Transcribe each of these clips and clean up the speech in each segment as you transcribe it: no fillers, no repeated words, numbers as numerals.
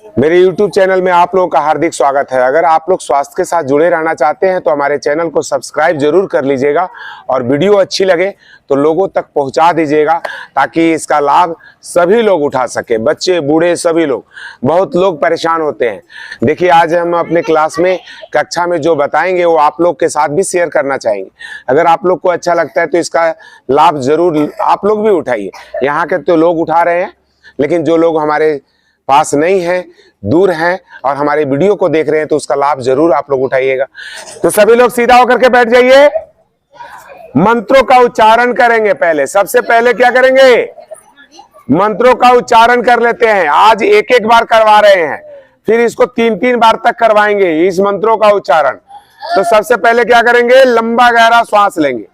मेरे YouTube channel में आप लोगों का हार्दिक स्वागत है। अगर आप लोग स्वास्थ्य के साथ जुड़े रहना चाहते हैं तो हमारे चैनल को सब्सक्राइब जरूर कर लीजिएगा और वीडियो अच्छी लगे तो लोगों तक पहुंचा दीजिएगा ताकि इसका लाभ सभी लोग उठा सके, बच्चे बूढ़े सभी लोग। बहुत लोग परेशान होते हैं। देखिए, आज हम अपने क्लास में कक्षा में जो बताएंगे वो आप लोग के साथ भी शेयर करना चाहेंगे। अगर आप लोग को अच्छा लगता है तो इसका लाभ जरूर आप लोग भी उठाइए। यहाँ के तो लोग उठा रहे हैं, लेकिन जो लोग हमारे पास नहीं है, दूर हैं और हमारे वीडियो को देख रहे हैं तो उसका लाभ जरूर आप लोग उठाइएगा। तो सभी लोग सीधा होकर के बैठ जाइए। मंत्रों का उच्चारण करेंगे। पहले सबसे पहले क्या करेंगे? मंत्रों का उच्चारण कर लेते हैं। आज एक एक बार करवा रहे हैं, फिर इसको 3-3 बार तक करवाएंगे इस मंत्रों का उच्चारण। तो सबसे पहले क्या करेंगे? लंबा गहरा श्वास लेंगे।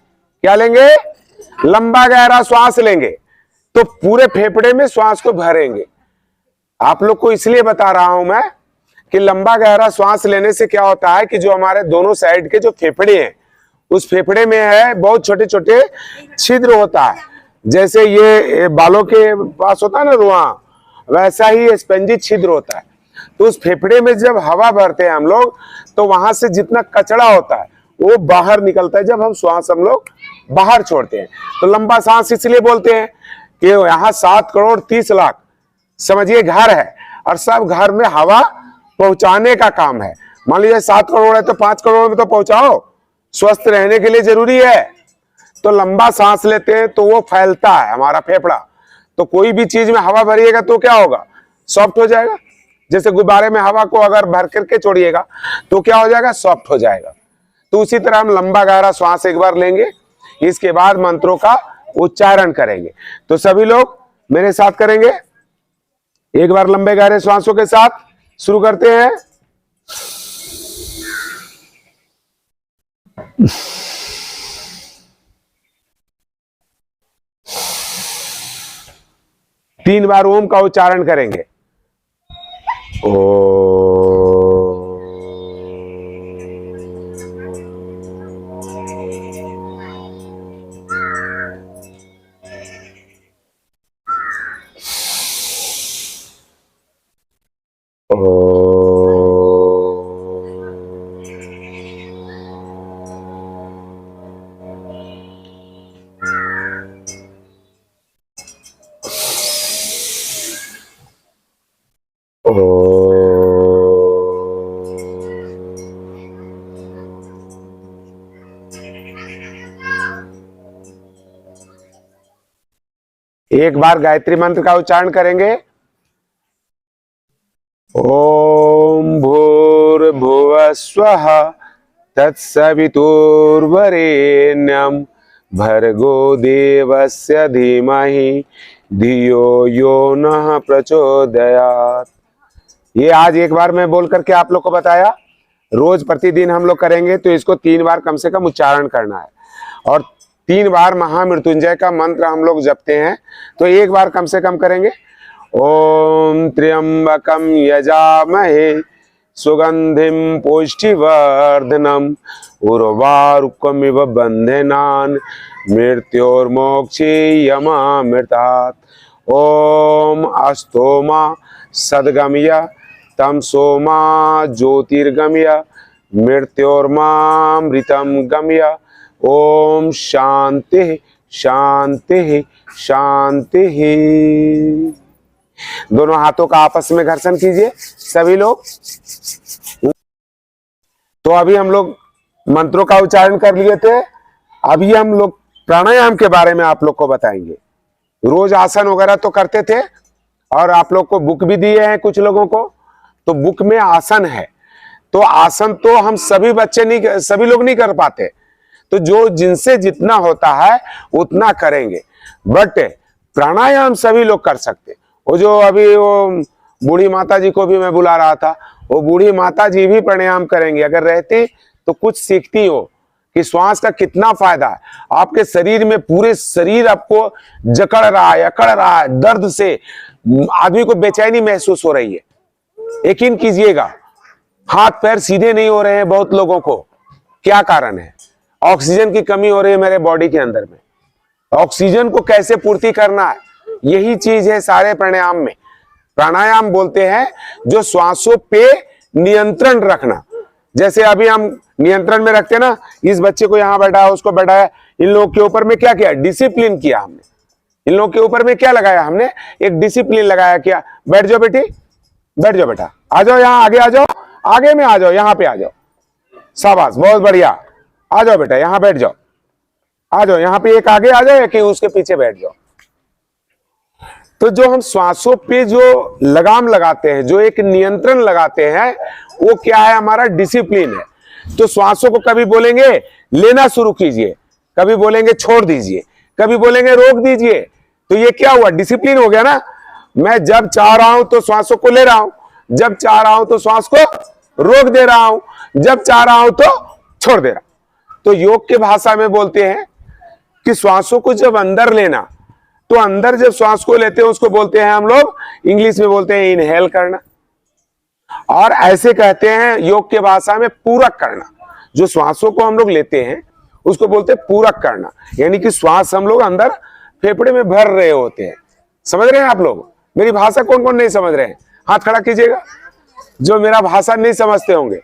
क्या लेंगे? लंबा गहरा श्वास लेंगे। तो पूरे फेफड़े में श्वास को भरेंगे। आप लोग को इसलिए बता रहा हूं मैं कि लंबा गहरा श्वास लेने से क्या होता है कि जो हमारे दोनों साइड के जो फेफड़े हैं, उस फेफड़े में है बहुत छोटे छोटे छिद्र होता है। जैसे ये बालों के पास होता है ना रुआं, वैसा ही स्पंजी छिद्र होता है। तो उस फेफड़े में जब हवा भरते हैं हम लोग तो वहां से जितना कचरा होता है वो बाहर निकलता है जब हम श्वास हम लोग बाहर छोड़ते हैं। तो लंबा सांस इसलिए बोलते हैं कि यहाँ 7 करोड़ 30 लाख समझिए घर है और सब घर में हवा पहुंचाने का काम है। मान लीजिए 7 करोड़ है तो 5 करोड़ में तो पहुंचाओ, स्वस्थ रहने के लिए जरूरी है। तो लंबा सांस लेते हैं तो वो फैलता है हमारा फेफड़ा। तो कोई भी चीज में हवा भरिएगा तो क्या होगा? सॉफ्ट हो जाएगा। जैसे गुब्बारे में हवा को अगर भर करके छोड़िएगा तो क्या हो जाएगा? सॉफ्ट हो जाएगा। तो उसी तरह हम लंबा गहरा श्वास एक बार लेंगे, इसके बाद मंत्रों का उच्चारण करेंगे। तो सभी लोग मेरे साथ करेंगे। एक बार लंबे गहरे श्वासों के साथ शुरू करते हैं। तीन बार ओम का उच्चारण करेंगे। ओ एक बार गायत्री मंत्र का उच्चारण करेंगे। ओम भूर्भुवः स्वः तत्सवितुर्वरेण्यं भर्गो देवस्य धीमहि धियो यो नः प्रचोदयात्। ये आज एक बार मैं बोल करके आप लोग को बताया। रोज प्रतिदिन हम लोग करेंगे तो इसको 3 बार कम से कम उच्चारण करना है और 3 बार महामृत्युंजय का मंत्र हम लोग जपते हैं तो एक बार कम से कम करेंगे। ओम त्र्यंबकम यजामहे सुगंधिम पुष्टिवर्धनम उर्वारुकमिव बंधनान् मृत्योर्मोक्षीयमामृतात्। ओम अस्तोमा सद्गमय तम सोमा ज्योतिर्गमय मृत्योर्मामृतम गमय। ओम शांति शांति शांति। दोनों हाथों का आपस में घर्षण कीजिए सभी लोग। तो अभी हम लोग मंत्रों का उच्चारण कर लिए थे। अभी हम लोग प्राणायाम के बारे में आप लोग को बताएंगे। रोज आसन वगैरह तो करते थे और आप लोग को बुक भी दिए हैं कुछ लोगों को, तो बुक में आसन है। तो आसन तो हम सभी लोग नहीं कर पाते, तो जो जिनसे जितना होता है उतना करेंगे। बट प्राणायाम सभी लोग कर सकते। वो जो अभी वो बूढ़ी माता जी को भी मैं बुला रहा था, वो बूढ़ी माता जी भी प्राणायाम करेंगे। अगर रहती तो कुछ सीखती हो कि श्वास का कितना फायदा है। आपके शरीर में पूरे शरीर आपको जकड़ रहा है, अकड़ रहा है, दर्द से आदमी को बेचैनी महसूस हो रही है। यकीन कीजिएगा, हाथ पैर सीधे नहीं हो रहे हैं बहुत लोगों को। क्या कारण है? ऑक्सीजन की कमी हो रही है मेरे बॉडी के अंदर में। ऑक्सीजन को कैसे पूर्ति करना है, यही चीज है सारे प्राणायाम में। प्राणायाम बोलते हैं जो श्वासों पे नियंत्रण रखना। जैसे अभी हम नियंत्रण में रखते हैं ना, इस बच्चे को यहां बैठाया, उसको बैठाया, इन लोगों के ऊपर में क्या किया, डिसिप्लिन किया हमने। इन लोगों के ऊपर में क्या लगाया हमने, एक डिसिप्लिन लगाया। क्या, बैठ जाओ बेटी, बैठ जाओ बेटा, आ जाओ यहाँ आगे, आ जाओ आगे में, आ जाओ यहाँ पे, आ जाओ, शाबाश, बहुत बढ़िया, आ जाओ बेटा यहाँ बैठ जाओ, आ जाओ यहाँ पे, एक आगे आ जाओ, एक उसके पीछे बैठ जाओ। तो जो हम श्वासों पे जो लगाम लगाते हैं, जो एक नियंत्रण लगाते हैं, वो क्या है, हमारा डिसिप्लिन है। तो श्वासों को कभी बोलेंगे लेना शुरू कीजिए, कभी बोलेंगे छोड़ दीजिए, कभी बोलेंगे रोक दीजिए। तो ये क्या हुआ, डिसिप्लिन हो गया ना। मैं जब चाह रहा हूं तो श्वासों को ले रहा हूं, जब चाह रहा हूं तो श्वास को रोक दे रहा हूं, जब चाह रहा हूं तो छोड़ दे रहा हूं। तो योग की भाषा में बोलते हैं कि श्वासों को जब अंदर लेना, तो अंदर जब श्वास को लेते हैं उसको बोलते हैं हम लोग, इंग्लिश में बोलते हैं इनहेल करना, और ऐसे कहते हैं योग के भाषा में पूरक करना। जो श्वासों को हम लोग लेते हैं उसको बोलते हैं पूरक करना, यानी कि श्वास हम लोग अंदर फेफड़े में भर रहे होते हैं। समझ रहे हैं आप लोग मेरी भाषा? कौन कौन नहीं समझ रहे हैं, हाथ खड़ा कीजिएगा। जो मेरा भाषा नहीं समझते होंगे,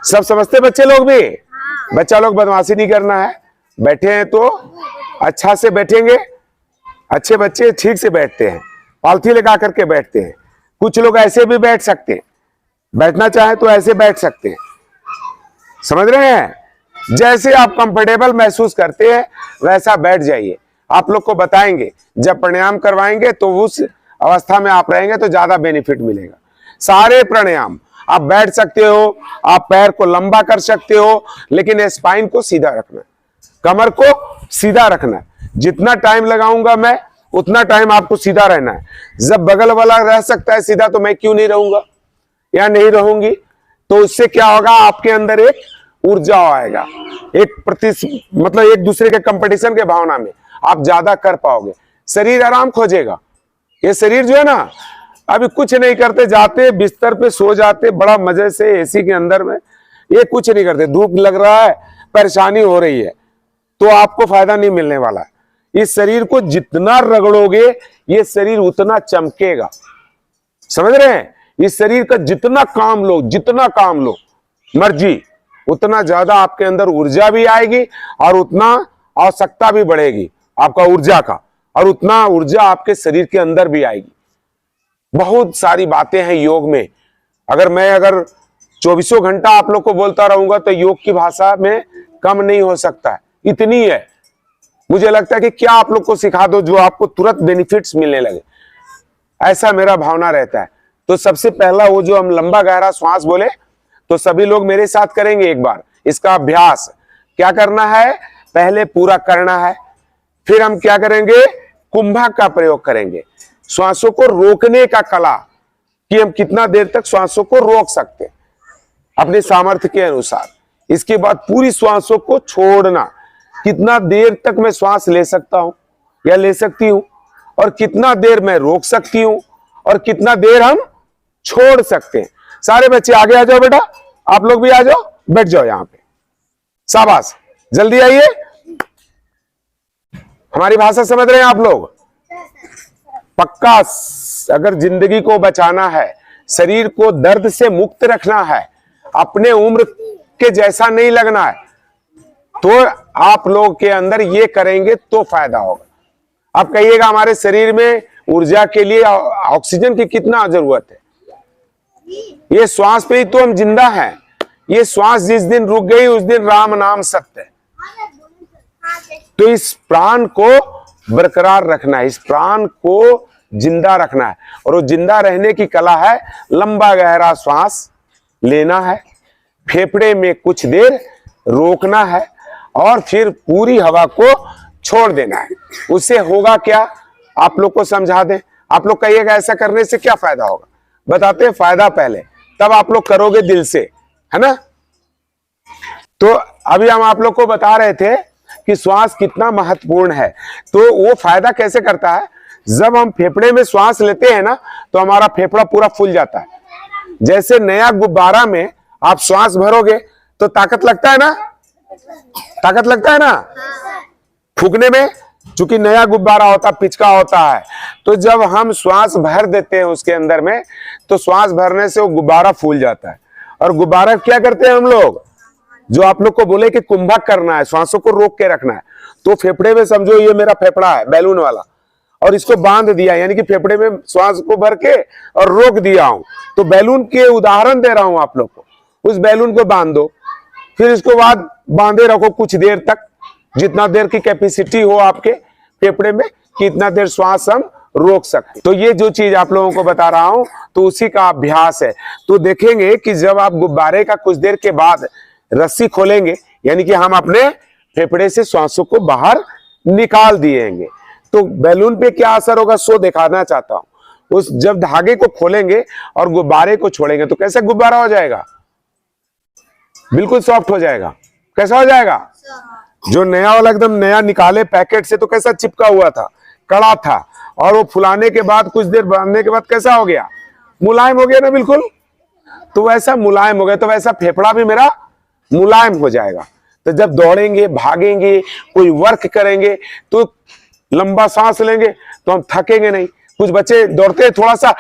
सब समझते बच्चे लोग भी? बच्चा लोग बदमाशी नहीं करना है, बैठे हैं तो अच्छा से बैठेंगे। अच्छे बच्चे ठीक से बैठते हैं, पालथी लगा करके बैठते हैं। कुछ लोग ऐसे भी बैठ सकते हैं, बैठना चाहे तो ऐसे बैठ सकते हैं। समझ रहे हैं? जैसे आप कंफर्टेबल महसूस करते हैं वैसा बैठ जाइए। आप लोग को बताएंगे, जब प्राणायाम करवाएंगे तो उस अवस्था में आप रहेंगे तो ज्यादा बेनिफिट मिलेगा। सारे प्राणायाम आप बैठ सकते हो, आप पैर को लंबा कर सकते हो, लेकिन स्पाइन को सीधा रखना, कमर को सीधा रखना। जितना टाइम लगाऊंगा मैं, उतना टाइम आपको सीधा रहना है। जब बगल वाला रह सकता है सीधा, तो मैं क्यों नहीं रहूंगा या नहीं रहूंगी? तो उससे क्या होगा, आपके अंदर एक ऊर्जा आएगा, मतलब एक दूसरे के कंपटीशन के भावना में आप ज्यादा कर पाओगे। शरीर आराम खोजेगा। ये शरीर जो है ना, अभी कुछ नहीं करते, जाते बिस्तर पे सो जाते बड़ा मजे से एसी के अंदर में, ये कुछ नहीं करते। धूप लग रहा है, परेशानी हो रही है, तो आपको फायदा नहीं मिलने वाला है। इस शरीर को जितना रगड़ोगे ये शरीर उतना चमकेगा। समझ रहे हैं? इस शरीर का जितना काम लो मर्जी, उतना ज्यादा आपके अंदर ऊर्जा भी आएगी और उतना आवश्यकता भी बढ़ेगी आपका ऊर्जा का, और उतना ऊर्जा आपके शरीर के अंदर भी आएगी। बहुत सारी बातें हैं योग में। अगर 24 घंटा आप लोग को बोलता रहूंगा तो योग की भाषा में कम नहीं हो सकता है, इतनी है। मुझे लगता है कि क्या आप लोग को सिखा दो जो आपको तुरंत बेनिफिट्स मिलने लगे, ऐसा मेरा भावना रहता है। तो सबसे पहला वो जो हम लंबा गहरा श्वास बोले, तो सभी लोग मेरे साथ करेंगे एक बार इसका अभ्यास। क्या करना है, पहले पूरा करना है, फिर हम क्या करेंगे, कुंभक का प्रयोग करेंगे, श्वासों को रोकने का कला, कि हम कितना देर तक श्वासों को रोक सकते हैं अपने सामर्थ्य के अनुसार। इसके बाद पूरी श्वासों को छोड़ना, कितना देर तक मैं श्वास ले सकता हूं या ले सकती हूं, और कितना देर मैं रोक सकती हूं, और कितना देर हम छोड़ सकते हैं। सारे बच्चे आगे आ जाओ बेटा, आप लोग भी आ जाओ, बैठ जाओ यहां पे, शाबाश, जल्दी आइए। हमारी भाषा समझ रहे हैं आप लोग? पक्का, अगर जिंदगी को बचाना है, शरीर को दर्द से मुक्त रखना है, अपने उम्र के जैसा नहीं लगना है, तो आप लोग के अंदर ये करेंगे तो फायदा होगा। आप कहिएगा हमारे शरीर में ऊर्जा के लिए ऑक्सीजन की कितना जरूरत है। ये श्वास पे ही तो हम जिंदा हैं। ये श्वास जिस दिन रुक गई उस दिन राम नाम सत्य है। तो इस प्राण को बरकरार रखना है, इस प्राण को जिंदा रखना है, और वो जिंदा रहने की कला है लंबा गहरा श्वास लेना है, फेफड़े में कुछ देर रोकना है, और फिर पूरी हवा को छोड़ देना है। उससे होगा क्या, आप लोग को समझा दें। आप लोग कहिएगा ऐसा करने से क्या फायदा होगा, बताते हैं फायदा पहले, तब आप लोग करोगे दिल से, है ना। तो अभी हम आप लोग को बता रहे थे कि श्वास कितना महत्वपूर्ण है। तो वो फायदा कैसे करता है, जब हम फेफड़े में श्वास लेते हैं ना, तो हमारा फेफड़ा पूरा फूल जाता है। जैसे नया गुब्बारा में आप श्वास भरोगे तो ताकत लगता है ना, ताकत लगता है ना फूकने में, चूंकि नया गुब्बारा होता, पिचका होता है, तो जब हम श्वास भर देते हैं उसके अंदर में, तो श्वास भरने से वो गुब्बारा फूल जाता है। और गुब्बारा क्या करते हैं हम लोग, जो आप लोग को बोले कि कुंभक करना है, श्वासों को रोक के रखना है, तो फेफड़े में समझो ये मेरा फेफड़ा है बैलून वाला, और इसको बांध दिया, यानी कि फेफड़े में श्वास को भर के और रोक दिया हूं। तो बैलून के उदाहरण दे रहा हूं आप लोग को। उस बैलून को बांध दो, फिर इसके बाद बांधे रखो कुछ देर तक, जितना देर की कैपेसिटी हो आपके फेफड़े में, कितना देर श्वास हम रोक सकते। तो ये जो चीज आप लोगों को बता रहा हूं, तो उसी का अभ्यास है। तो देखेंगे कि जब आप गुब्बारे का कुछ देर के बाद रस्सी खोलेंगे, यानी कि हम अपने फेफड़े से श्वासों को बाहर निकाल दिएंगे, तो बैलून पे क्या असर होगा सो दिखाना चाहता हूं। उस जब धागे को खोलेंगे और गुब्बारे को छोड़ेंगे, तो कैसा गुब्बारा हो जाएगा, बिल्कुल सॉफ्ट हो जाएगा। कैसा हो जाएगा, जो नया वाला एकदम नया निकाले पैकेट से, तो कैसा चिपका हुआ था, कड़ा था, और वो फुलाने के बाद कुछ देर बांधने के बाद कैसा हो गया, मुलायम हो गया ना बिल्कुल। तो वैसा मुलायम हो गया, तो वैसा फेफड़ा भी मेरा मुलायम हो जाएगा। तो जब दौड़ेंगे, भागेंगे, कोई वर्क करेंगे, तो लंबा सांस लेंगे तो हम थकेंगे नहीं। कुछ बच्चे दौड़ते हैं, थोड़ा सा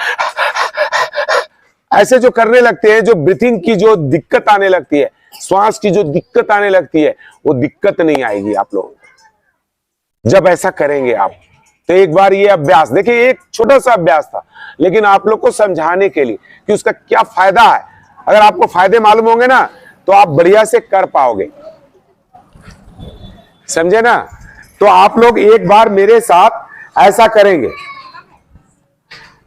ऐसे जो करने लगते हैं, जो ब्रीथिंग की जो दिक्कत आने लगती है, श्वास की जो दिक्कत आने लगती है, वो दिक्कत नहीं आएगी आप लोगों को जब ऐसा करेंगे आप। तो एक बार ये अभ्यास देखिए, एक छोटा सा अभ्यास था, लेकिन आप लोग को समझाने के लिए कि उसका क्या फायदा है। अगर आपको फायदे मालूम होंगे ना, तो आप बढ़िया से कर पाओगे, समझे ना। तो आप लोग एक बार मेरे साथ ऐसा करेंगे।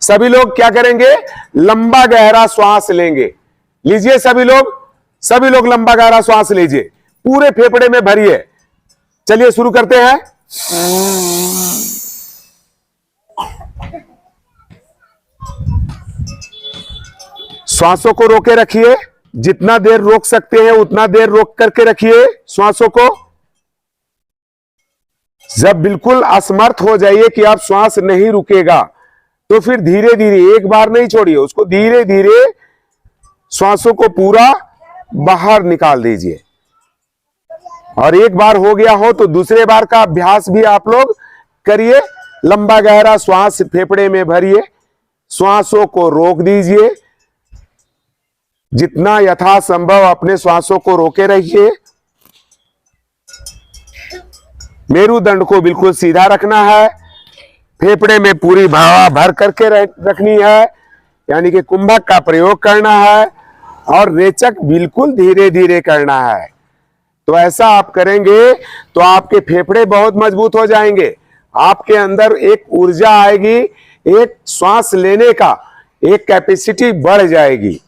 सभी लोग क्या करेंगे, लंबा गहरा श्वास लेंगे। लीजिए सभी लोग लंबा गहरा श्वास लीजिए, पूरे फेफड़े में भरिए। चलिए शुरू करते हैं। श्वासों को रोके रखिए, जितना देर रोक सकते हैं उतना देर रोक करके रखिए श्वासों को। जब बिल्कुल असमर्थ हो जाइए कि आप श्वास नहीं रुकेगा, तो फिर धीरे धीरे, एक बार नहीं छोड़िए उसको, धीरे धीरे श्वासों को पूरा बाहर निकाल दीजिए। और एक बार हो गया हो तो दूसरे बार का अभ्यास भी आप लोग करिए। लंबा गहरा श्वास फेफड़े में भरिए, श्वासों को रोक दीजिए, जितना यथासंभव अपने श्वासों को रोके रहिए। मेरुदंड को बिल्कुल सीधा रखना है, फेफड़े में पूरी हवा भर करके रखनी है, यानी कि कुंभक का प्रयोग करना है, और रेचक बिल्कुल धीरे धीरे करना है। तो ऐसा आप करेंगे तो आपके फेफड़े बहुत मजबूत हो जाएंगे, आपके अंदर एक ऊर्जा आएगी, एक श्वास लेने का एक कैपेसिटी बढ़ जाएगी,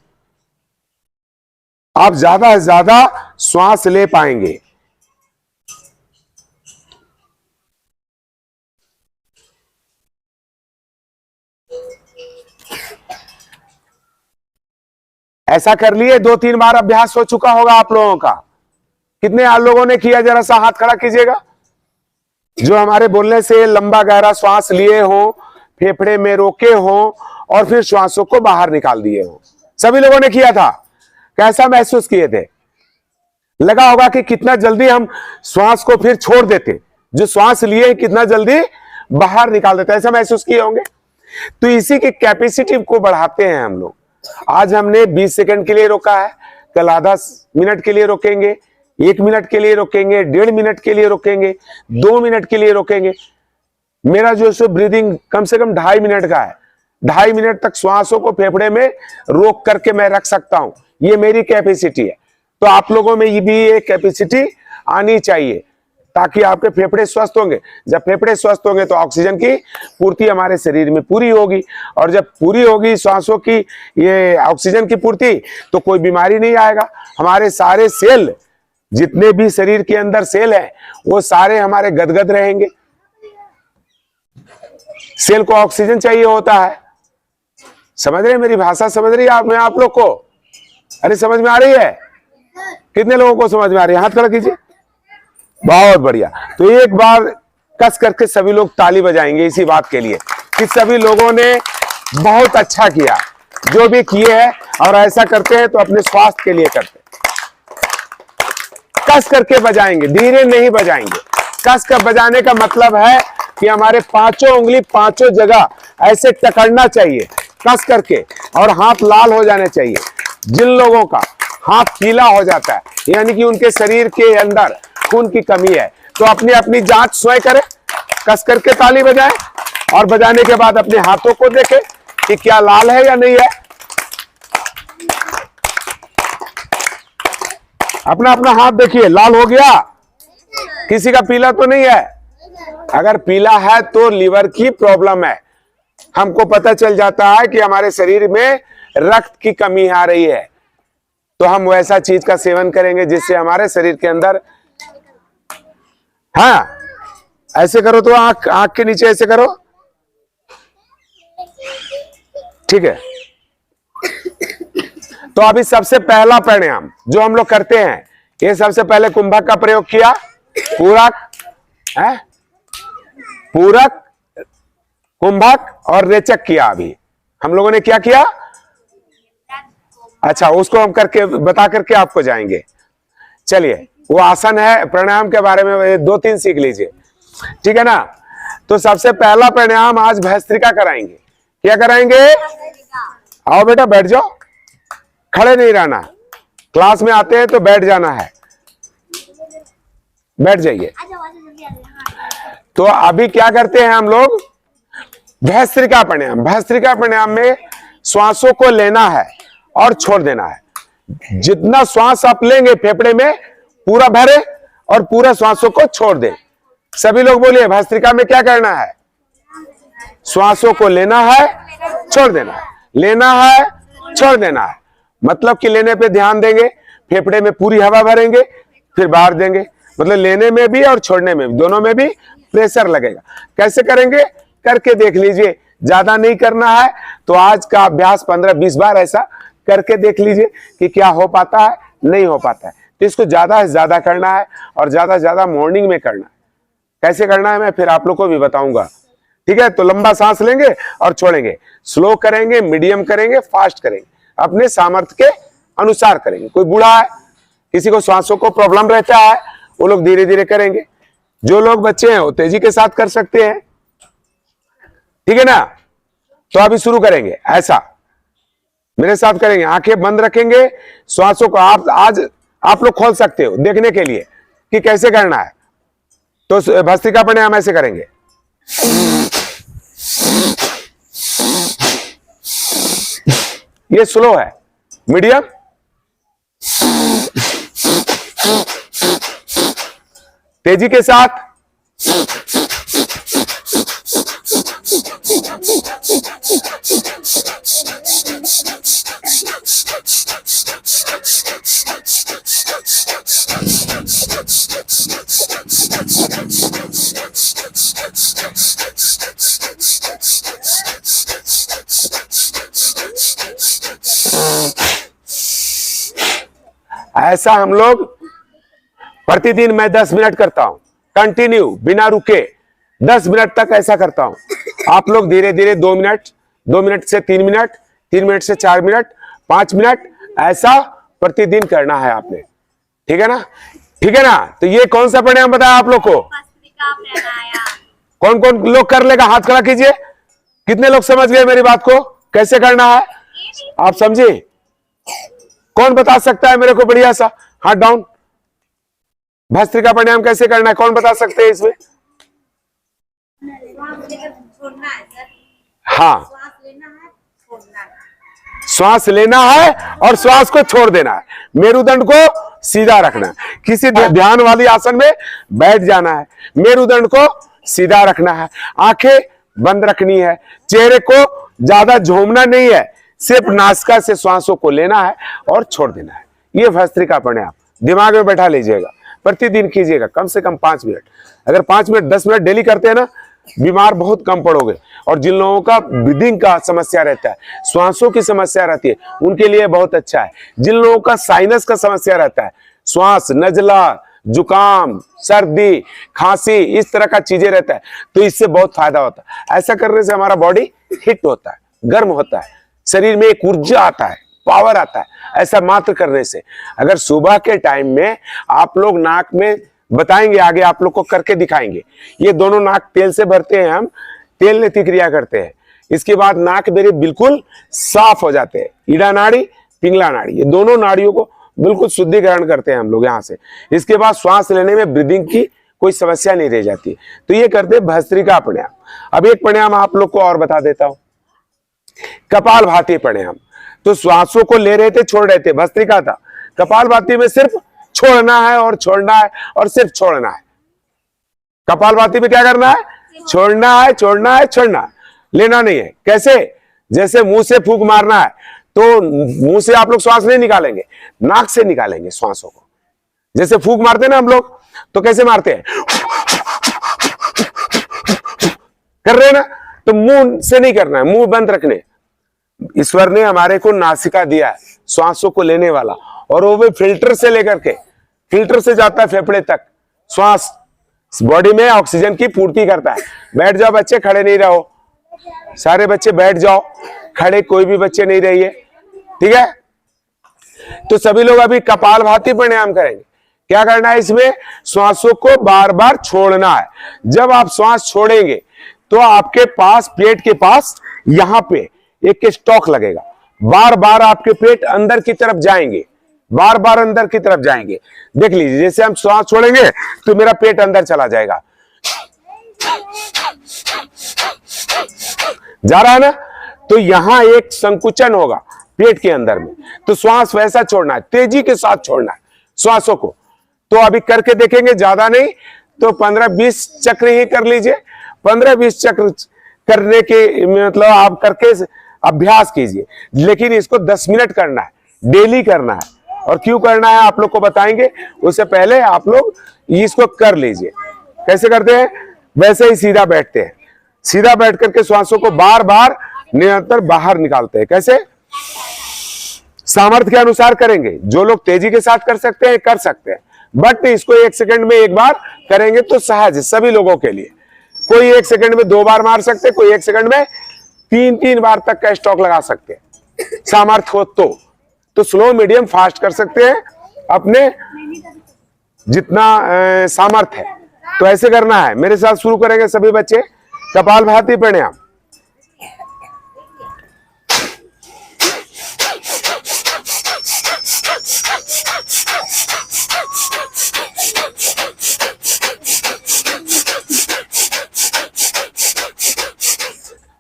आप ज्यादा से ज्यादा श्वास ले पाएंगे। ऐसा कर लिए, 2-3 बार अभ्यास हो चुका होगा आप लोगों का। कितने आप लोगों ने किया, जरा सा हाथ खड़ा कीजिएगा। जो हमारे बोलने से लंबा गहरा श्वास लिए हो, फेफड़े में रोके हो, और फिर श्वासों को बाहर निकाल दिए हो। सभी लोगों ने किया था। कैसा महसूस किए थे? लगा होगा कि कितना जल्दी हम श्वास को फिर छोड़ देते, जो श्वास लिए कितना जल्दी बाहर निकाल देते, ऐसा महसूस किए होंगे। तो इसी की कैपेसिटी को बढ़ाते हैं हम लोग। आज हमने 20 सेकंड के लिए रोका है, कल आधा मिनट के लिए रोकेंगे, 1 मिनट के लिए रोकेंगे, 1.5 मिनट के लिए रोकेंगे, 2 मिनट के लिए रोकेंगे। मेरा जो सो ब्रीदिंग कम से कम 2.5 मिनट का है। 2.5 मिनट तक श्वासों को फेफड़े में रोक करके मैं रख सकता हूं, ये मेरी कैपेसिटी है। तो आप लोगों में ये भी ये कैपेसिटी आनी चाहिए, ताकि आपके फेफड़े स्वस्थ होंगे। जब फेफड़े स्वस्थ होंगे तो ऑक्सीजन की पूर्ति हमारे शरीर में पूरी होगी, और जब पूरी होगी श्वासों की ये ऑक्सीजन की पूर्ति, तो कोई बीमारी नहीं आएगा। हमारे सारे सेल, जितने भी शरीर के अंदर सेल हैं, वो सारे हमारे गदगद रहेंगे। सेल को ऑक्सीजन चाहिए होता है। समझ रहे, मेरी भाषा समझ रही है आप लोग को? अरे समझ में आ रही है? कितने लोगों को समझ में आ रही है? हाथ खड़ा कीजिए। बहुत बढ़िया। तो एक बार कस करके सभी लोग ताली बजाएंगे इसी बात के लिए कि सभी लोगों ने बहुत अच्छा किया, जो भी किए हैं। और ऐसा करते हैं तो अपने स्वास्थ्य के लिए करते हैं। कस करके बजाएंगे, धीरे नहीं बजाएंगे, कस कर बजाने का मतलब है कि हमारे पांचों उंगली पांचों जगह ऐसे टकरना चाहिए कस करके, और हाथ लाल हो जाने चाहिए। जिन लोगों का हाथ पीला हो जाता है यानी कि उनके शरीर के अंदर खून की कमी है, तो अपनी अपनी जांच स्वयं करें, कस करके ताली बजाएं और बजाने के बाद अपने हाथों को देखें कि क्या लाल है या नहीं है। अपना अपना हाथ देखिए, लाल हो गया, किसी का पीला तो नहीं है। अगर पीला है तो लीवर की प्रॉब्लम है। हमको पता चल जाता है कि हमारे शरीर में रक्त की कमी आ रही है, तो हम वैसा चीज का सेवन करेंगे जिससे हमारे शरीर के अंदर, हाँ ऐसे करो तो आंख के नीचे ऐसे करो, ठीक है। तो अभी सबसे पहला प्राणायाम जो हम लोग करते हैं, ये सबसे पहले कुंभक का प्रयोग किया, पूरक है, पूरक, कुंभक और रेचक किया। अभी हम लोगों ने क्या किया, अच्छा उसको हम करके बता करके आपको जाएंगे। चलिए, वो आसन है, प्राणायाम के बारे में 2-3 सीख लीजिए, ठीक है ना। तो सबसे पहला प्राणायाम आज भस्त्रिका कराएंगे। क्या कराएंगे, आओ बेटा बैठ जाओ, खड़े नहीं रहना, क्लास में आते हैं तो बैठ जाना है, बैठ जाइए। तो अभी क्या करते हैं हम लोग, भस्त्रिका प्राणायाम। भस्त्रिका प्राणायाम में श्वासों को लेना है और छोड़ देना है। जितना श्वास आप लेंगे फेफड़े में पूरा भरे और पूरा श्वासों को छोड़ दे। सभी लोग बोलिए, भस्त्रिका में क्या करना है, श्वासों को लेना है, छोड़ देना है, लेना है, छोड़ देना है। मतलब कि लेने पे ध्यान देंगे, फेफड़े में पूरी हवा भरेंगे, फिर बाहर देंगे। मतलब लेने में भी और छोड़ने में भी, दोनों में भी प्रेशर लगेगा। कैसे करेंगे, करके देख लीजिए। ज्यादा नहीं करना है तो आज का अभ्यास 15-20 बार ऐसा करके देख लीजिए कि क्या हो पाता है, नहीं हो पाता है। तो इसको ज्यादा से ज्यादा करना है और ज्यादा से ज्यादा मॉर्निंग में करना है। कैसे करना है मैं फिर आप लोग को भी बताऊंगा, ठीक है। तो लंबा सांस लेंगे और छोड़ेंगे, स्लो करेंगे, मीडियम करेंगे, फास्ट करेंगे, अपने सामर्थ्य के अनुसार करेंगे। कोई बूढ़ा है, किसी को श्वासों को प्रॉब्लम रहता है, वो लोग धीरे धीरे करेंगे। जो लोग बच्चे हैं वो तेजी के साथ कर सकते हैं, ठीक है ना। तो अभी शुरू करेंगे, ऐसा मेरे साथ करेंगे, आंखें बंद रखेंगे, श्वासों को आज आप लोग खोल सकते हो देखने के लिए कि कैसे करना है। तो भस्त्रिका प्राणायाम ऐसे करेंगे, ये स्लो है, मीडियम, तेजी के साथ, ऐसा हम लोग प्रतिदिन मैं 10 मिनट करता हूं, कंटिन्यू बिना रुके 10 मिनट तक ऐसा करता हूं। आप लोग धीरे धीरे 2 मिनट, 2 मिनट से 3 मिनट, 3 मिनट से 4 मिनट, 5 मिनट, ऐसा प्रतिदिन करना है आपने, ठीक है ना, ठीक है ना। तो ये कौन सा प्राणायाम बताया आप लोग को, कौन कौन लोग कर लेगा, हाथ खड़ा कीजिए। कितने लोग समझ गए मेरी बात को, कैसे करना है आप समझे। कौन बता सकता है मेरे को, बढ़िया सा हाथ डाउन। भस्त्रिका प्राणायाम कैसे करना है, कौन बता सकते हैं इसमें। हाँ, श्वास लेना है और श्वास को छोड़ देना है। मेरुदंड को सीधा रखना है, किसी ध्यान वाली आसन में बैठ जाना है, मेरुदंड को सीधा रखना है, आंखें बंद रखनी है, चेहरे को ज्यादा झूमना नहीं है, सिर्फ नासिका से श्वासों को लेना है और छोड़ देना है। ये भस्त्रिका प्राणायाम दिमाग में बैठा लीजिएगा, प्रतिदिन कीजिएगा कम से कम 5 मिनट। अगर 5 मिनट 10 मिनट डेली करते हैं ना, बीमार बहुत कम पड़ोगे। और जिन लोगों का ब्रीदिंग का समस्या रहता है, श्वासों की समस्या रहती है, उनके लिए बहुत अच्छा है। जिन लोगों का साइनस का समस्या रहता है, श्वास, नजला, जुकाम, सर्दी, खांसी, इस तरह का चीजें रहता है, तो इससे बहुत फायदा होता है। ऐसा करने से हमारा बॉडी हिट होता है, गर्म होता है, शरीर में एक ऊर्जा आता है, पावर आता है। ऐसा मात्र करने से, अगर सुबह के टाइम में आप लोग नाक में बताएंगे आगे, आप लोग को करके दिखाएंगे। ये दोनों नाक तेल से भरते हैं हम, तेल नेति क्रिया करते हैं। इसके बाद नाक मेरे बिल्कुल साफ हो जाते हैं। ईड़ा नाड़ी, पिंगला नाड़ी, ये दोनों नाड़ियों को बिल्कुल शुद्धिकरण करते हैं हम लोग यहाँ से। इसके बाद श्वास लेने में ब्रीदिंग की कोई समस्या नहीं रह जाती। तो ये करते हैं भस्त्रिका प्राणायाम। अब एक प्राणायाम आप लोग को और बता देता हूं, कपालभाति प्राणायाम। तो श्वासों को ले रहे थे, छोड़ रहे थे, भस्त्रिका था। कपालभाति में सिर्फ छोड़ना है और छोड़ना है और सिर्फ छोड़ना है। कपालभाति में क्या करना है? छोड़ना है, छोड़ना है, छोड़ना है, लेना नहीं है। कैसे? जैसे मुंह से फूंक मारना है तो मुंह से आप लोग श्वास नहीं निकालेंगे, नाक से निकालेंगे श्वासों को। जैसे फूंक मारते हैं ना हम लोग, तो कैसे मारते हैं? कर रहे हैं ना, तो मुंह से नहीं करना है, मुंह बंद रखने। ईश्वर ने हमारे को नासिका दिया है श्वासों को लेने वाला, और वो भी फिल्टर से लेकर के, फिल्टर से जाता है फेफड़े तक। श्वास बॉडी में ऑक्सीजन की पूर्ति करता है। बैठ जाओ बच्चे, खड़े नहीं रहो, सारे बच्चे बैठ जाओ, खड़े कोई भी बच्चे नहीं रहिए, ठीक है। तो सभी लोग अभी कपालभाति प्राणायाम करेंगे। क्या करना है इसमें? श्वासों को बार बार छोड़ना है। जब आप श्वास छोड़ेंगे तो आपके पास, पेट के पास यहां पे एक स्टॉक लगेगा। बार बार आपके पेट अंदर की तरफ जाएंगे, बार बार अंदर की तरफ जाएंगे। देख लीजिए, जैसे हम श्वास छोड़ेंगे तो मेरा पेट अंदर चला जाएगा, जा रहा है ना। तो यहां एक संकुचन होगा पेट के अंदर में। तो श्वास वैसा छोड़ना है, तेजी के साथ छोड़ना है श्वासों को। तो अभी करके देखेंगे, ज्यादा नहीं तो 15-20 चक्र ही कर लीजिए। 15-20 चक्र करने के मतलब आप करके अभ्यास कीजिए, लेकिन इसको 10 मिनट करना है, डेली करना है। और क्यों करना है आप लोग को बताएंगे, उससे पहले आप लोग इसको कर लीजिए। कैसे करते हैं? वैसे ही सीधा बैठते हैं, सीधा बैठ करके श्वासों को बार बार निरंतर बाहर निकालते हैं। कैसे? सामर्थ्य के अनुसार करेंगे। जो लोग तेजी के साथ कर सकते हैं कर सकते हैं, बट इसको 1 सेकंड में एक बार करेंगे तो सहज है सभी लोगों के लिए। कोई 1 सेकंड में 2 बार मार सकते, कोई 1 सेकंड में 3-3 बार तक का स्टॉक लगा सकते हैं, सामर्थ्य हो तो स्लो, मीडियम, फास्ट कर सकते हैं अपने जितना सामर्थ्य है। तो ऐसे करना है। मेरे साथ शुरू करेंगे सभी बच्चे कपालभाति प्राणायाम।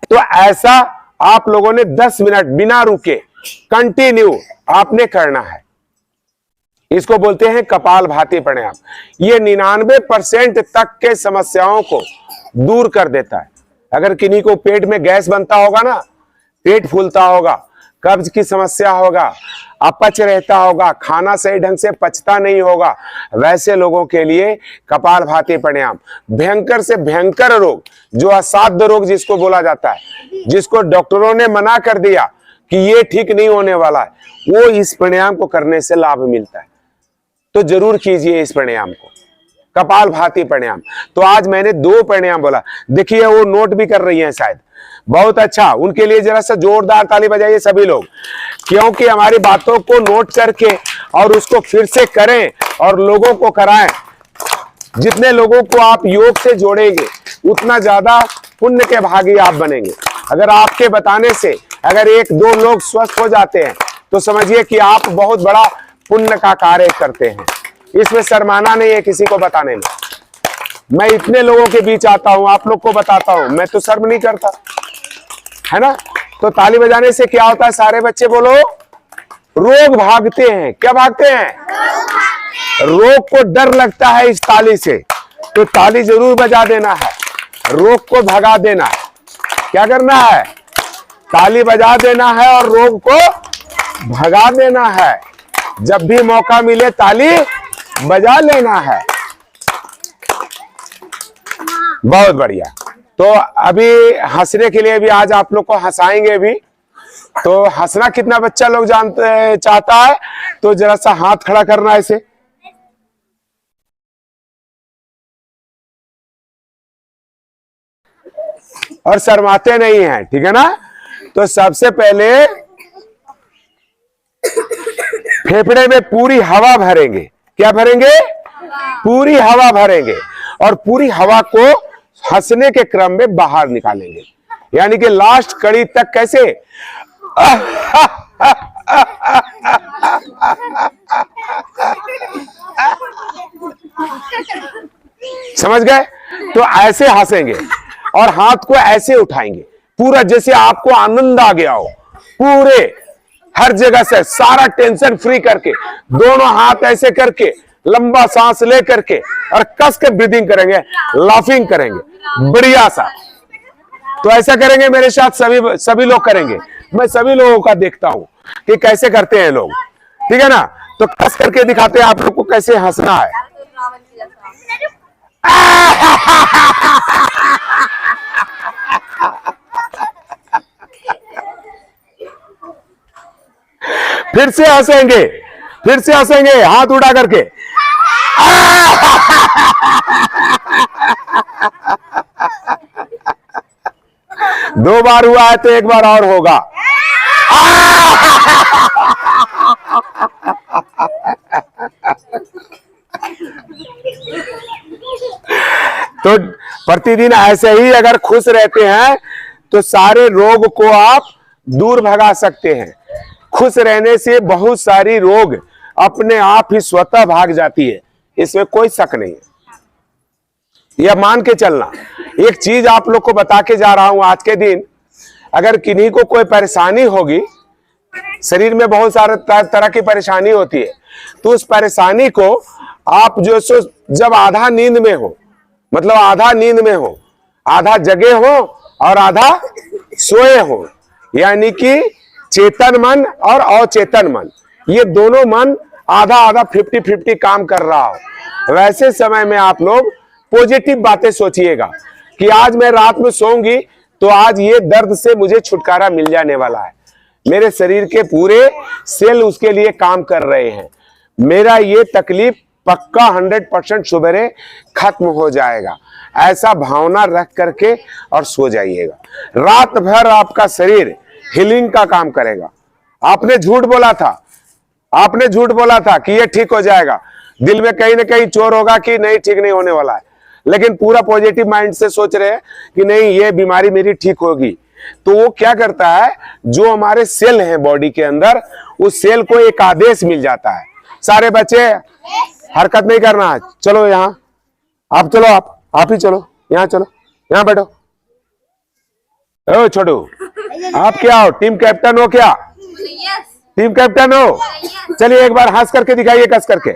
तो ऐसा आप लोगों ने 10 मिनट बिना रुके कंटिन्यू आपने करना है। इसको बोलते हैं कपालभाति प्राणायाम। ये 99% तक के समस्याओं को दूर कर देता है। अगर किन्हीं को पेट में गैस बनता होगा ना, पेट फूलता होगा, कब्ज की समस्या होगा, अपच रहता होगा, खाना सही ढंग से पचता नहीं होगा, वैसे लोगों के लिए कपालभाति प्राणायाम भयंकर से भयंकर रोग, जो असाध्य रोग जिसको बोला जाता है, जिसको डॉक्टरों ने मना कर दिया कि ये ठीक नहीं होने वाला है, वो इस प्राणायाम को करने से लाभ मिलता है। तो जरूर कीजिए इस प्राणायाम को, कपालभाति प्राणायाम। तो आज मैंने 2 प्राणायाम बोला, देखिए वो नोट भी कर रही हैं शायद, बहुत अच्छा। उनके लिए जरा सा जोरदार ताली बजाइए सभी लोग, क्योंकि हमारी बातों को नोट करके और उसको फिर से करें और लोगों को कराएं। जितने लोगों को आप योग से जोड़ेंगे उतना ज्यादा पुण्य के भागी आप बनेंगे। अगर आपके बताने से अगर 1-2 लोग स्वस्थ हो जाते हैं तो समझिए कि आप बहुत बड़ा पुण्य का कार्य करते हैं। इसमें शर्माना नहीं है किसी को बताने में। मैं इतने लोगों के बीच आता हूं, आप लोग को बताता हूं, मैं तो शर्म नहीं करता, है ना। तो ताली बजाने से क्या होता है? सारे बच्चे बोलो, रोग भागते हैं। क्या भागते हैं? रोग को डर लगता है इस ताली से, तो ताली जरूर बजा देना है, रोग को भगा देना है। क्या करना है? ताली बजा देना है और रोग को भगा देना है। जब भी मौका मिले ताली बजा लेना है। बहुत बढ़िया। तो अभी हंसने के लिए भी आज आप लोग को हंसाएंगे भी। तो हंसना कितना बच्चा लोग जानते चाहता है, तो जरा सा हाथ खड़ा करना ऐसे। और शर्माते नहीं हैं, ठीक है ना। तो सबसे पहले फेफड़े में पूरी हवा भरेंगे। क्या भरेंगे? पूरी हवा भरेंगे और पूरी हवा को हंसने के क्रम में बाहर निकालेंगे, यानी कि लास्ट कड़ी तक कैसे समझ गए? तो ऐसे हंसेंगे और हाथ को ऐसे उठाएंगे पूरा जैसे आपको आनंद आ गया हो, पूरे हर जगह से सारा टेंशन फ्री करके दोनों हाथ ऐसे करके लंबा सांस ले करके और कस के ब्रीदिंग करेंगे, लाफिंग करेंगे बढ़िया सा। तो ऐसा करेंगे मेरे साथ सभी लोग करेंगे। मैं सभी लोगों का देखता हूं कि कैसे करते हैं लोग, ठीक है ना? तो कस करके दिखाते हैं आप लोग को कैसे हंसना है। फिर से हंसेंगे हाथ उठा करके। दो बार हुआ है तो एक बार और होगा। तो प्रतिदिन ऐसे ही अगर खुश रहते हैं तो सारे रोग को आप दूर भगा सकते हैं। खुश रहने से बहुत सारी रोग अपने आप ही स्वतः भाग जाती है, इसमें कोई शक नहीं है। यह मान के चलना। एक चीज आप लोग को बता के जा रहा हूं आज के दिन, अगर किन्हीं को कोई परेशानी होगी, शरीर में बहुत सारे तरह की परेशानी होती है, तो उस परेशानी को आप जो सो जब आधा नींद में हो, मतलब आधा नींद में हो, आधा जगे हो और आधा सोए हो, यानी कि चेतन मन और अचेतन मन, ये दोनों मन आधा आधा 50-50 काम कर रहा हो, वैसे समय में आप लोग पॉजिटिव बातें सोचिएगा कि आज मैं रात में सोऊंगी तो आज ये दर्द से मुझे छुटकारा मिल जाने वाला है, मेरे शरीर के पूरे सेल उसके लिए काम कर रहे हैं, मेरा ये तकलीफ पक्का 100% सुबह खत्म हो जाएगा। ऐसा भावना रख करके और सो जाइएगा। रात भर आपका शरीर हीलिंग का काम करेगा। आपने झूठ बोला था कि ये ठीक हो जाएगा, दिल में कहीं ना कहीं चोर होगा कि नहीं ठीक नहीं होने वाला है, लेकिन पूरा पॉजिटिव माइंड से सोच रहे हैं कि नहीं ये बीमारी मेरी ठीक होगी। तो वो क्या करता है, जो हमारे सेल हैं बॉडी के अंदर, उस सेल को एक आदेश मिल जाता है, सारे बच्चे हरकत नहीं करना, चलो यहाँ, आप चलो, आप ही चलो, यहाँ चलो, यहाँ बैठो। ओ छोटू, आप क्या हो, टीम कैप्टन हो क्या? टीम कैप्टन हो? चलिए एक बार हंस करके दिखाइए, कस करके।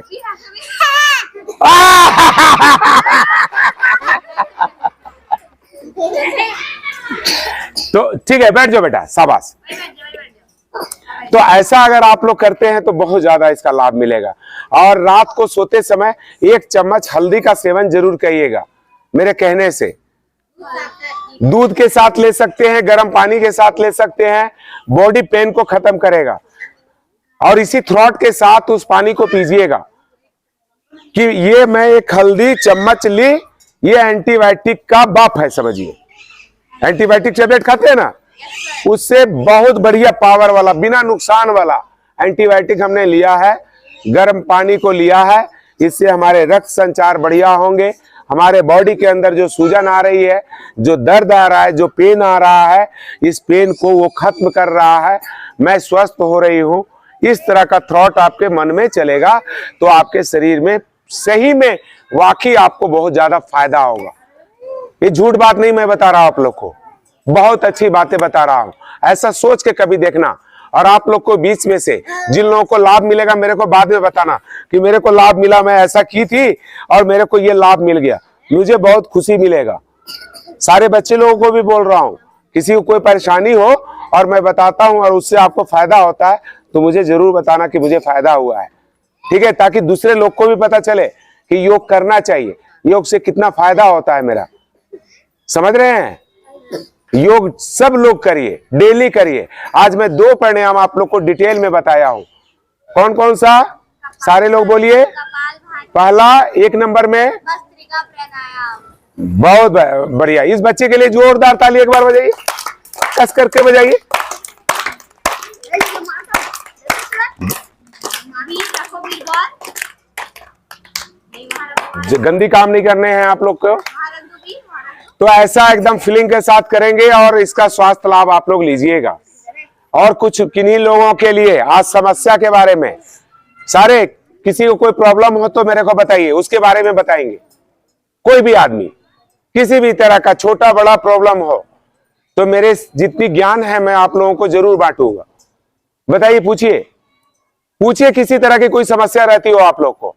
तो ठीक है, बैठ जाओ बेटा, शाबाश। तो ऐसा अगर आप लोग करते हैं तो बहुत ज्यादा इसका लाभ मिलेगा। और रात को सोते समय 1 चम्मच हल्दी का सेवन जरूर करिएगा, मेरे कहने से। दूध के साथ ले सकते हैं, गर्म पानी के साथ ले सकते हैं, बॉडी पेन को खत्म करेगा। और इसी थ्रॉट के साथ उस पानी को पीजिएगा कि ये मैं एक हल्दी चम्मच ली, ये एंटीबायोटिक का बाप है, समझिए। एंटीबायोटिक टैबलेट खाते हैं ना, उससे बहुत बढ़िया पावर वाला, बिना नुकसान वाला एंटीबायोटिक हमने लिया है, गर्म पानी को लिया है। इससे हमारे रक्त संचार बढ़िया होंगे, हमारे बॉडी के अंदर जो सूजन आ रही है, जो दर्द आ रहा है, जो पेन आ रहा है, इस पेन को वो खत्म कर रहा है, मैं स्वस्थ हो रही हूं। इस तरह का थॉट आपके मन में चलेगा तो आपके शरीर में सही में वाकई आपको बहुत ज्यादा फायदा होगा। ये झूठ बात नहीं मैं बता रहा हूं, आप लोग को बहुत अच्छी बातें बता रहा हूं। ऐसा सोच के कभी देखना। और आप लोग को बीच में से जिन लोगों को लाभ मिलेगा मेरे को बाद में बताना कि मेरे को लाभ मिला, मैं ऐसा की थी और मेरे को ये लाभ मिल गया, मुझे बहुत खुशी मिलेगा। सारे बच्चे लोगों को भी बोल रहा हूं, किसी को कोई परेशानी हो और मैं बताता हूं और उससे आपको फायदा होता है तो मुझे जरूर बताना कि मुझे फायदा हुआ है, ठीक है, ताकि दूसरे लोग को भी पता चले कि योग करना चाहिए, योग से कितना फायदा होता है मेरा। समझ रहे हैं? योग सब लोग करिए, डेली करिए। आज मैं 2 प्राणायाम आप लोग को डिटेल में बताया हूं। कौन कौन सा? सारे लोग बोलिए। पहला 1 नंबर में भस्त्रिका प्राणायाम। बहुत बढ़िया। इस बच्चे के लिए जोरदार ताली एक बार बजाइए, कस करके बजाइए। गंदी काम नहीं करने हैं आप लोग को। महारंग भी महारंग तो ऐसा एकदम फीलिंग के साथ करेंगे और इसका स्वास्थ्य लाभ आप लोग लीजिएगा। और कुछ किन्हीं लोगों के लिए आज समस्या के बारे में, सारे किसी को कोई प्रॉब्लम हो तो मेरे को बताइए, उसके बारे में बताएंगे। कोई भी आदमी किसी भी तरह का छोटा बड़ा प्रॉब्लम हो तो मेरे जितनी ज्ञान है मैं आप लोगों को जरूर बांटूंगा। बताइए, पूछिए पूछिए, किसी तरह की कोई समस्या रहती हो आप लोग को।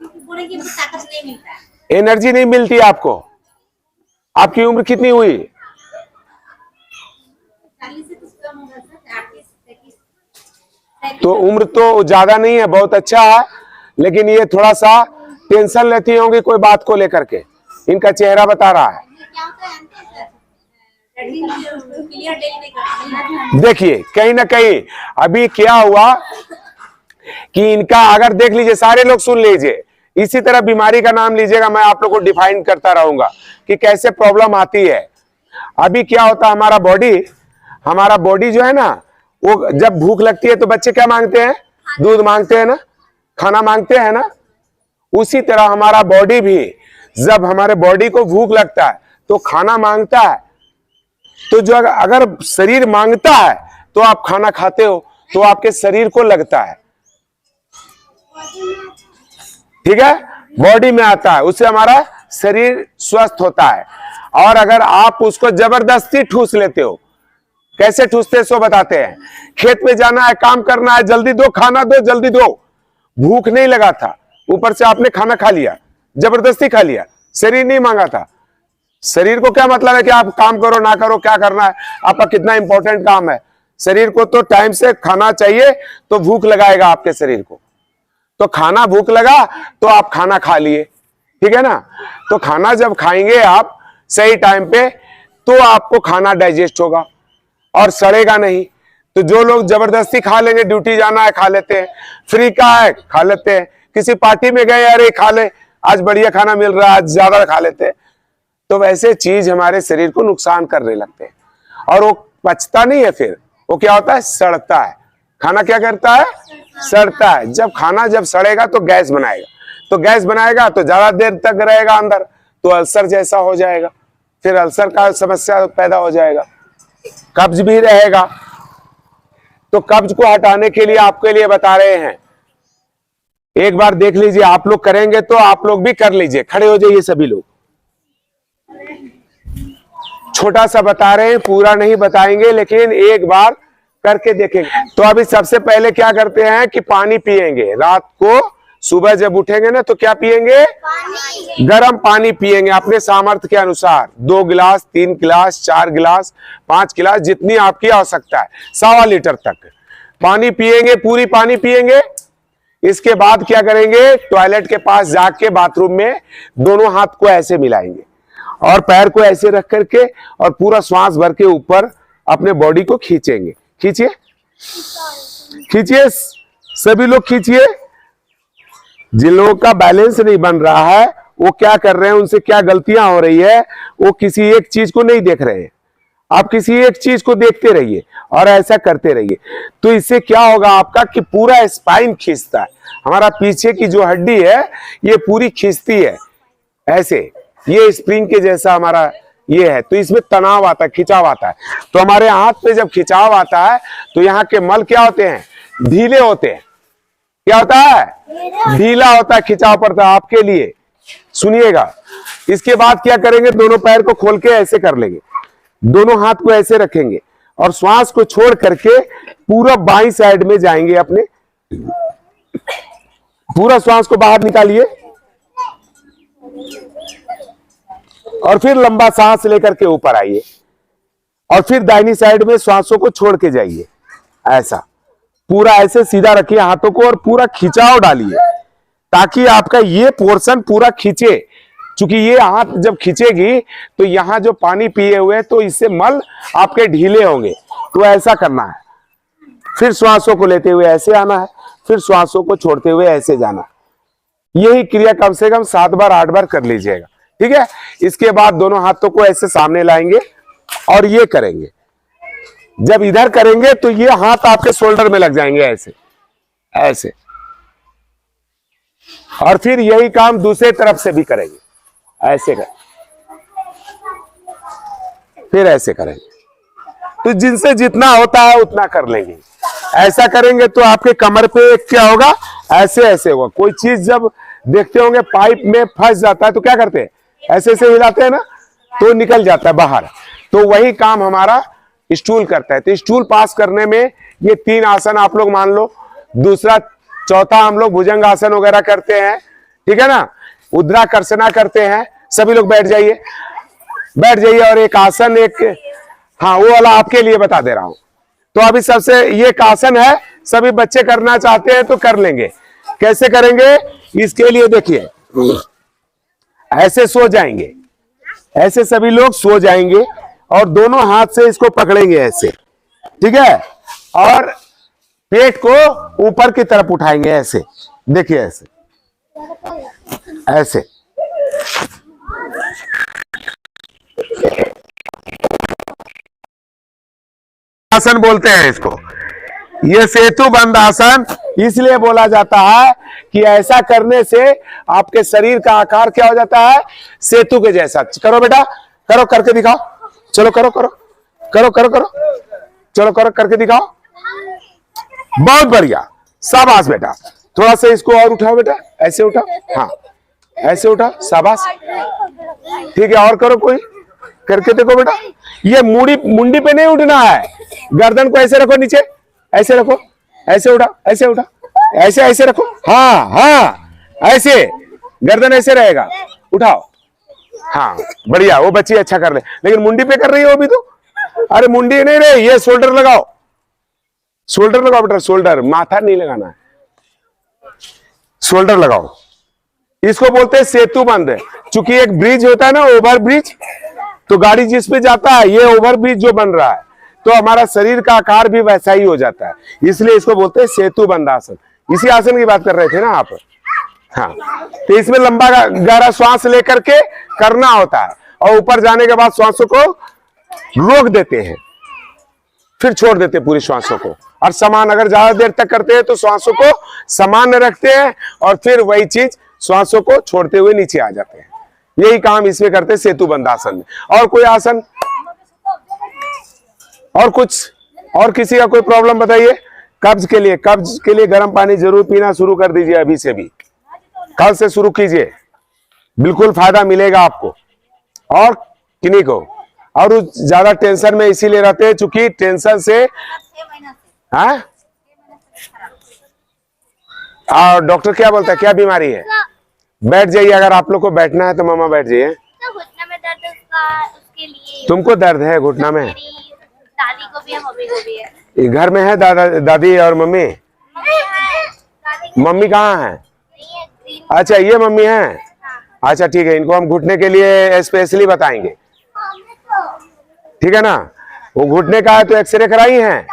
पूरे की ताकत नहीं मिलता है। एनर्जी नहीं मिलती आपको। आपकी उम्र कितनी हुई? 40 से कुछ कम होगा सर, 38 33। तो उम्र तो ज्यादा नहीं है, बहुत अच्छा है, लेकिन ये थोड़ा सा टेंशन लेती होंगी कोई बात को लेकर के, इनका चेहरा बता रहा है। ये क्या होता है जानते हैं सर? क्लियर डेली नहीं करते। देखिए कहीं ना कहीं अभी क्या हुआ कि इनका, अगर देख लीजिए, सारे लोग सुन लीजिए, इसी तरह बीमारी का नाम लीजिएगा, मैं आप लोग को डिफाइन करता रहूंगा कि कैसे प्रॉब्लम आती है। अभी क्या होता है, हमारा बॉडी जो है ना, वो जब भूख लगती है तो बच्चे क्या मांगते हैं? दूध मांगते हैं ना, खाना मांगते हैं ना। उसी तरह हमारा बॉडी भी, जब हमारे बॉडी को भूख लगता है तो खाना मांगता है। तो जो अगर शरीर मांगता है तो आप खाना खाते हो तो आपके शरीर को लगता है, ठीक है, बॉडी में आता है, उससे हमारा शरीर स्वस्थ होता है। और अगर आप उसको जबरदस्ती ठूस लेते हो, कैसे ठूसते हैं सो बताते हैं। खेत में जाना है, काम करना है, जल्दी दो, खाना दो, जल्दी दो। भूख नहीं लगा था, ऊपर से आपने खाना खा लिया, जबरदस्ती खा लिया, शरीर नहीं मांगा था। शरीर को क्या मतलब है कि आप काम करो ना करो, क्या करना है, आपका कितना इंपॉर्टेंट काम है। शरीर को तो टाइम से खाना चाहिए, तो भूख लगाएगा आपके शरीर को। तो खाना भूख लगा तो आप खाना खा लिए, ठीक है ना। तो खाना जब खाएंगे आप सही टाइम पे तो आपको खाना डाइजेस्ट होगा और सड़ेगा नहीं। तो जो लोग जबरदस्ती खा लेंगे, ड्यूटी जाना है खा लेते हैं, फ्री का है खा लेते हैं, किसी पार्टी में गए अरे खा ले, आज बढ़िया खाना मिल रहा है, आज ज्यादा खा लेते हैं। तो वैसे चीज हमारे शरीर को नुकसान करने लगते हैं और वो पचता नहीं है, फिर वो क्या होता है, सड़ता है। खाना क्या करता है, सड़ता है। जब सड़ेगा तो गैस बनाएगा, तो गैस बनाएगा तो ज्यादा देर तक रहेगा अंदर, तो अल्सर जैसा हो जाएगा, फिर अल्सर का समस्या पैदा हो जाएगा, कब्ज भी रहेगा। तो कब्ज को हटाने के लिए आपके लिए बता रहे हैं, एक बार देख लीजिए, आप लोग करेंगे तो आप लोग भी कर लीजिए। खड़े हो जाइए सभी लोग। छोटा सा बता रहे हैं, पूरा नहीं बताएंगे, लेकिन एक बार करके देखेंगे। तो अभी सबसे पहले क्या करते हैं कि पानी पिएंगे। रात को सुबह जब उठेंगे ना तो क्या पिएंगे, पानी। गर्म पानी पिएंगे अपने सामर्थ्य के अनुसार। 2 गिलास, 3 गिलास, 4 गिलास, 5 गिलास, जितनी आपकी आवश्यकता है, 1.25 लीटर तक पानी पिएंगे, पूरी पानी पिएंगे। इसके बाद क्या करेंगे, टॉयलेट के पास जाके बाथरूम में दोनों हाथ को ऐसे मिलाएंगे और पैर को ऐसे रख करके और पूरा श्वास भर के ऊपर अपने बॉडी को खींचेंगे। खींचिए खींचिए, सभी लोग खींचिए। जिन लोगों का बैलेंस नहीं बन रहा है, वो क्या कर रहे हैं, उनसे क्या गलतियां हो रही है, वो किसी एक चीज को नहीं देख रहे हैं। आप किसी एक चीज को देखते रहिए और ऐसा करते रहिए। तो इससे क्या होगा आपका कि पूरा स्पाइन खींचता है। हमारा पीछे की जो हड्डी है ये पूरी खींचती है ऐसे, ये स्प्रिंग के जैसा हमारा ये है। तो इसमें तनाव आता है, खिंचाव आता है। तो हमारे हाथ पे जब खिंचाव आता है तो यहाँ के मल क्या होते हैं, ढीले होते हैं। क्या होता है, ढीला होता है, खिंचाव पड़ता है। आपके लिए सुनिएगा। इसके बाद क्या करेंगे, दोनों पैर को खोल के ऐसे कर लेंगे, दोनों हाथ को ऐसे रखेंगे और श्वास को छोड़ करके पूरा बाईं साइड में जाएंगे अपने। पूरा श्वास को बाहर निकालिए और फिर लंबा सांस लेकर के ऊपर आइए और फिर दाहिनी साइड में श्वासों को छोड़ के जाइए। ऐसा पूरा ऐसे सीधा रखिए हाथों को और पूरा खिंचाव डालिए ताकि आपका ये पोर्शन पूरा खींचे। क्योंकि ये हाथ जब खींचेगी तो यहां जो पानी पिए हुए तो इससे मल आपके ढीले होंगे। तो ऐसा करना है। फिर श्वासों को लेते हुए ऐसे आना है, फिर श्वासों को छोड़ते हुए ऐसे जाना। यही क्रिया कम से कम 7 बार 8 बार कर लीजिएगा, ठीक है। इसके बाद दोनों हाथों को ऐसे सामने लाएंगे और ये करेंगे। जब इधर करेंगे तो ये हाथ आपके शोल्डर में लग जाएंगे, ऐसे ऐसे और फिर यही काम दूसरे तरफ से भी करेंगे, ऐसे कर, फिर ऐसे करेंगे। तो जिनसे जितना होता है उतना कर लेंगे। ऐसा करेंगे तो आपके कमर पे क्या होगा, ऐसे ऐसे होगा। कोई चीज जब देखते होंगे पाइप में फंस जाता है तो क्या करते हैं, ऐसे ऐसे हिलाते हैं ना, तो निकल जाता है बाहर। तो वही काम हमारा स्टूल करता है। तो स्टूल पास करने में ये 3 आसन आप लोग मान लो, दूसरा चौथा हम लोग भुजंग आसन वगैरह करते हैं, ठीक है ना, उद्राकर्षणा करते हैं। सभी लोग बैठ जाइए, बैठ जाइए। और एक आसन, एक, हाँ वो वाला आपके लिए बता दे रहा हूं। तो अभी सबसे ये एक आसन है, सभी बच्चे करना चाहते हैं तो कर लेंगे। कैसे करेंगे, इसके लिए देखिए, ऐसे सो जाएंगे, ऐसे सभी लोग सो जाएंगे और दोनों हाथ से इसको पकड़ेंगे ऐसे, ठीक है, और पेट को ऊपर की तरफ उठाएंगे ऐसे, देखिए ऐसे ऐसे। आसन बोलते हैं इसको। ये सेतु बंद आसन इसलिए बोला जाता है कि ऐसा करने से आपके शरीर का आकार क्या हो जाता है, सेतु के जैसा। करो बेटा, करो, करके दिखाओ, चलो करो करो करो करो करो, चलो करो, करके दिखाओ। बहुत बढ़िया, शाबाश बेटा। थोड़ा सा इसको और उठाओ बेटा, ऐसे उठाओ, हाँ ऐसे उठाओ, शाबाश, ठीक है। और करो, कोई करके देखो बेटा। ये मुंडी पे नहीं उठना है, गर्दन को ऐसे रखो नीचे, ऐसे रखो, ऐसे उठा, ऐसे उठा, ऐसे ऐसे रखो, हाँ हाँ ऐसे, गर्दन ऐसे रहेगा, उठाओ, हाँ बढ़िया। वो बच्ची अच्छा कर ले, लेकिन मुंडी पे कर रही है वो भी तो। अरे मुंडी नहीं रही, ये शोल्डर लगाओ, शोल्डर लगाओ बेटा, शोल्डर, माथा नहीं लगाना है, शोल्डर लगाओ। इसको बोलते हैं सेतु बंद। चूंकि एक ब्रिज होता है ना, ओवर ब्रिज, तो गाड़ी जिस पे जाता है, ये ओवर ब्रिज जो बन रहा है, तो हमारा शरीर का आकार भी वैसा ही हो जाता है, इसलिए इसको बोलते हैं सेतु बंद आसन। इसी आसन की बात कर रहे थे ना आप, हाँ। तो इसमें लंबा गहरा श्वास लेकर के करना होता है, और ऊपर जाने के बाद श्वासों को रोक देते हैं, फिर छोड़ देते हैं पूरी श्वासों को। और समान, अगर ज्यादा देर तक करते हैं तो श्वासों को सामान्य रखते हैं, और फिर वही चीज श्वासों को छोड़ते हुए नीचे आ जाते हैं। यही काम इसमें करते हैं सेतु बंद आसन में। और कोई आसन, और कुछ, और किसी का कोई प्रॉब्लम बताइए। कब्ज के लिए गर्म पानी जरूर पीना शुरू कर दीजिए, अभी से भी, कल से शुरू कीजिए, बिल्कुल फायदा मिलेगा आपको और किन्हीं को। और ज्यादा टेंशन में इसीलिए रहते हैं चूंकि टेंशन से, हाँ, और डॉक्टर क्या बोलता है, क्या बीमारी है। बैठ जाइए, अगर आप लोग को बैठना है तो मामा बैठ जाइए। तो घुटना में दर्द है उसके लिए। तुमको दर्द है घुटना में? दादी को भी है, मम्मी को भी है। घर में है दादी और मम्मी? मम्मी कहाँ है? अच्छा ये मम्मी है, अच्छा ठीक है। इनको हम घुटने के लिए स्पेशली बताएंगे, ठीक है ना। वो घुटने का है तो एक्सरे कराई है?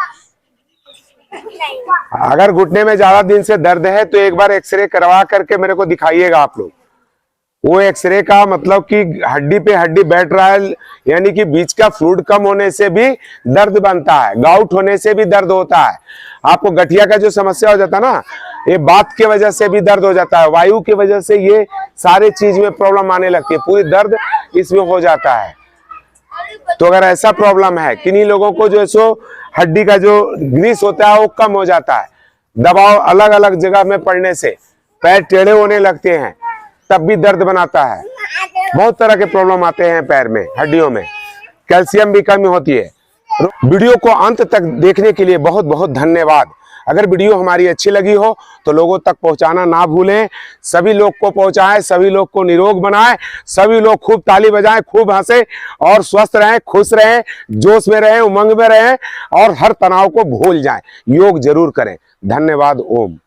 अगर घुटने में ज्यादा दिन से दर्द है तो एक बार एक्सरे करवा करके मेरे को दिखाइएगा आप लोग। वो एक्सरे का मतलब कि हड्डी पे हड्डी बैठ रहा है, यानी कि बीच का फ्लूइड कम होने से भी दर्द बनता है, गाउट होने से भी दर्द होता है। आपको गठिया का जो समस्या हो जाता है ना, ये बात की वजह से भी दर्द हो जाता है, वायु की वजह से ये सारे चीज में प्रॉब्लम आने लगती है, पूरी दर्द इसमें हो जाता है। तो अगर ऐसा प्रॉब्लम है, किन्हीं लोगों को जो सो हड्डी का जो ग्रीस होता है वो कम हो जाता है, दबाव अलग अलग जगह में पड़ने से पैर टेढ़े होने लगते हैं, तब भी दर्द बनाता है। बहुत तरह के प्रॉब्लम आते हैं पैर में, हड्डियों में, कैल्शियम भी कमी होती है। वीडियो को अंत तक देखने के लिए बहुत बहुत धन्यवाद। अगर वीडियो हमारी अच्छी लगी हो तो लोगों तक पहुंचाना ना भूलें, सभी लोग को पहुंचाएं, सभी लोग को निरोग बनाएं, सभी लोग खूब ताली बजाएं, खूब हंसें और स्वस्थ रहें, खुश रहें, जोश में रहें, उमंग में रहें और हर तनाव को भूल जाएं। योग जरूर करें। धन्यवाद। ओम।